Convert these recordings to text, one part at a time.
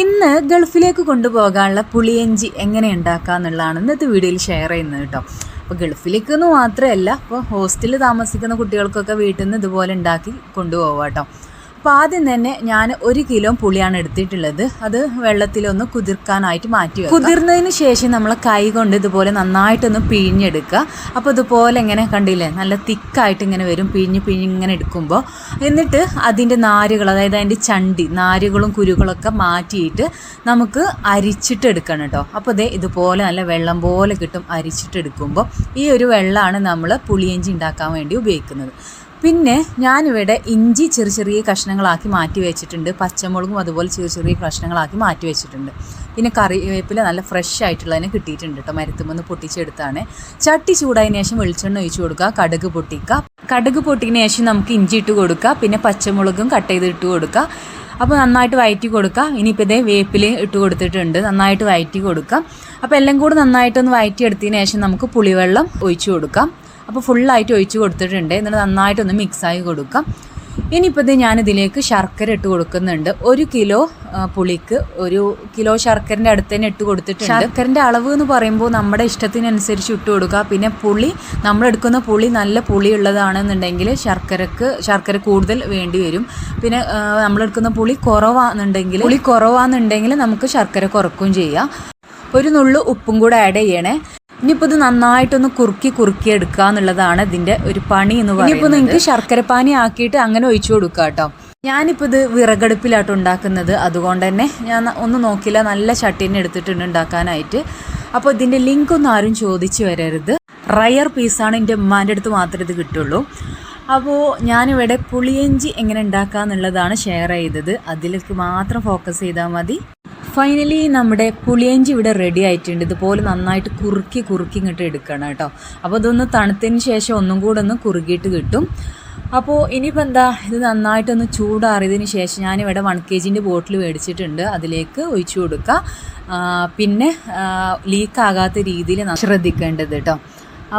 ഇന്ന് ഗൾഫിലേക്ക് കൊണ്ടുപോകാനുള്ള പുളിയഞ്ചി എങ്ങനെ ഉണ്ടാക്കുക എന്നുള്ളതാണ് ഇന്നത്തെ വീഡിയോയിൽ ഷെയർ ചെയ്യുന്നത് കേട്ടോ. അപ്പോൾ ഗൾഫിലേക്കെന്ന് മാത്രമല്ല, അപ്പോൾ ഹോസ്റ്റലിൽ താമസിക്കുന്ന കുട്ടികൾക്കൊക്കെ വീട്ടിൽ നിന്ന് ഇതുപോലെ ഉണ്ടാക്കി കൊണ്ടുപോകാം കേട്ടോ. അപ്പോൾ ആദ്യം തന്നെ ഞാൻ 1 കിലോ പുളിയാണ് എടുത്തിട്ടുള്ളത്. അത് വെള്ളത്തിലൊന്ന് കുതിർക്കാനായിട്ട് മാറ്റി വെക്കുക. കുതിർന്നതിന് ശേഷം നമ്മൾ കൈ കൊണ്ട് ഇതുപോലെ നന്നായിട്ടൊന്ന് പിഴിഞ്ഞെടുക്കുക. അപ്പോൾ ഇതുപോലെ ഇങ്ങനെ കണ്ടില്ലേ, നല്ല തിക്കായിട്ട് ഇങ്ങനെ വരും, പിഴിഞ്ഞ് ഇങ്ങനെ എടുക്കുമ്പോൾ. എന്നിട്ട് അതിൻ്റെ നാരുകൾ, അതായത് അതിൻ്റെ ചണ്ടി നാരുകളും കുരുകളൊക്കെ മാറ്റിയിട്ട് നമുക്ക് അരിച്ചിട്ട് എടുക്കണം കേട്ടോ. അപ്പോൾ ഇതുപോലെ നല്ല വെള്ളം പോലെ കിട്ടും അരിച്ചിട്ടെടുക്കുമ്പോൾ. ഈ ഒരു വെള്ളമാണ് നമ്മൾ പുളിയഞ്ചി ഉണ്ടാക്കാൻ വേണ്ടി ഉപയോഗിക്കുന്നത്. പിന്നെ ഞാനിവിടെ ഇഞ്ചി ചെറിയ കഷ്ണങ്ങളാക്കി മാറ്റി വെച്ചിട്ടുണ്ട്. പച്ചമുളകും അതുപോലെ ചെറിയ കഷ്ണങ്ങളാക്കി മാറ്റി വെച്ചിട്ടുണ്ട്. പിന്നെ കറിവേപ്പില നല്ല ഫ്രഷ് ആയിട്ടുള്ളതിനെ കിട്ടിയിട്ടുണ്ട് കേട്ടോ, മരത്തുമെന്ന് പൊട്ടിച്ചെടുത്താണ്. ചട്ടി ചൂടായതിനു ശേഷം വെളിച്ചെണ്ണ ഒഴിച്ച് കൊടുക്കുക, കടുക് പൊട്ടിക്കുക. കടുക് പൊട്ടിയതിന് ശേഷം നമുക്ക് ഇഞ്ചി ഇട്ട് കൊടുക്കുക, പിന്നെ പച്ചമുളകും കട്ട് ചെയ്ത് ഇട്ട് കൊടുക്കുക. അപ്പോൾ നന്നായിട്ട് വഴറ്റി കൊടുക്കുക. ഇനിയിപ്പോൾ വേപ്പില ഇട്ട് കൊടുത്തിട്ടുണ്ട്, നന്നായിട്ട് വഴറ്റി കൊടുക്കുക. അപ്പോൾ എല്ലാം കൂടി നന്നായിട്ടൊന്ന് വഴറ്റിയെടുത്തതിന് ശേഷം നമുക്ക് പുളിവെള്ളം ഒഴിച്ച് കൊടുക്കാം. അപ്പോൾ ഫുള്ളായിട്ട് ഒഴിച്ച് കൊടുത്തിട്ടുണ്ട്. എന്നിട്ട് നന്നായിട്ടൊന്ന് മിക്സായി കൊടുക്കാം. ഇനിയിപ്പോൾ ഞാനിതിലേക്ക് ശർക്കര ഇട്ട് കൊടുക്കുന്നുണ്ട്. 1 കിലോ പുളിക്ക് 1 കിലോ ശർക്കരൻ്റെ അടുത്ത് തന്നെ ഇട്ട് കൊടുത്തിട്ടുണ്ട്. ശർക്കരൻ്റെ അളവ് എന്ന് പറയുമ്പോൾ നമ്മുടെ ഇഷ്ടത്തിനനുസരിച്ച് ഇട്ട് കൊടുക്കുക. പിന്നെ പുളി, നമ്മളെടുക്കുന്ന പുളി നല്ല പുളി ഉള്ളതാണെന്നുണ്ടെങ്കിൽ ശർക്കര കൂടുതൽ വേണ്ടി വരും. പിന്നെ നമ്മളെടുക്കുന്ന പുളി കുറവാണെന്നുണ്ടെങ്കിൽ നമുക്ക് ശർക്കര കുറക്കുകയും ചെയ്യാം. 1 നുള്ളു ഉപ്പും കൂടെ ആഡ് ചെയ്യണേ. ഇനിയിപ്പോൾ ഇത് നന്നായിട്ടൊന്ന് കുറുക്കി എടുക്കുക എന്നുള്ളതാണ് ഇതിൻ്റെ ഒരു പണി എന്ന് പറയുന്നത്. ഇനിയിപ്പോൾ നിങ്ങൾക്ക് ശർക്കരപ്പാനി ആക്കിയിട്ട് അങ്ങനെ ഒഴിച്ചു കൊടുക്കുക കേട്ടോ. ഞാനിപ്പോൾ ഇത് വിറകടുപ്പിലാട്ടോ ഉണ്ടാക്കുന്നത്, അതുകൊണ്ട് തന്നെ ഞാൻ ഒന്നും നോക്കില്ല, നല്ല ചട്ടി തന്നെ എടുത്തിട്ടുണ്ട് ഉണ്ടാക്കാനായിട്ട്. അപ്പോൾ ഇതിൻ്റെ ലിങ്ക് ഒന്നും ആരും ചോദിച്ചു വരരുത്. റയർ പീസാണ്, എൻ്റെ ഉമ്മാൻ്റെ അടുത്ത് മാത്രമേ ഇത് കിട്ടുള്ളൂ. അപ്പോൾ ഞാനിവിടെ പുളിയഞ്ചി എങ്ങനെ ഉണ്ടാക്കുക എന്നുള്ളതാണ് ഷെയർ ചെയ്തത്. അതിലേക്ക് മാത്രം ഫോക്കസ് ചെയ്താൽ മതി. ഫൈനലി നമ്മുടെ പുളിയഞ്ചി ഇവിടെ റെഡി ആയിട്ടുണ്ട്. ഇതുപോലെ നന്നായിട്ട് കുറുക്കി ഇങ്ങോട്ട് എടുക്കണം കേട്ടോ. അപ്പോൾ ഇതൊന്ന് തണുത്തതിന് ശേഷം ഒന്നും കൂടെ ഒന്ന് കുറുകിയിട്ട് കിട്ടും. അപ്പോൾ ഇനിയിപ്പോൾ എന്താ, ഇത് നന്നായിട്ടൊന്ന് ചൂടാറിയതിന് ശേഷം ഞാനിവിടെ 1 kg ബോട്ടിൽ മേടിച്ചിട്ടുണ്ട്, അതിലേക്ക് ഒഴിച്ചു കൊടുക്കുക. പിന്നെ ലീക്കാകാത്ത രീതിയിൽ ശ്രദ്ധിക്കേണ്ടത് കേട്ടോ.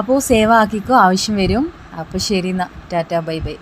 അപ്പോൾ സേവ് ആക്കിക്കോ, ആവശ്യം വരും. അപ്പോൾ ശരി, ടാറ്റാ, ബൈ ബൈ.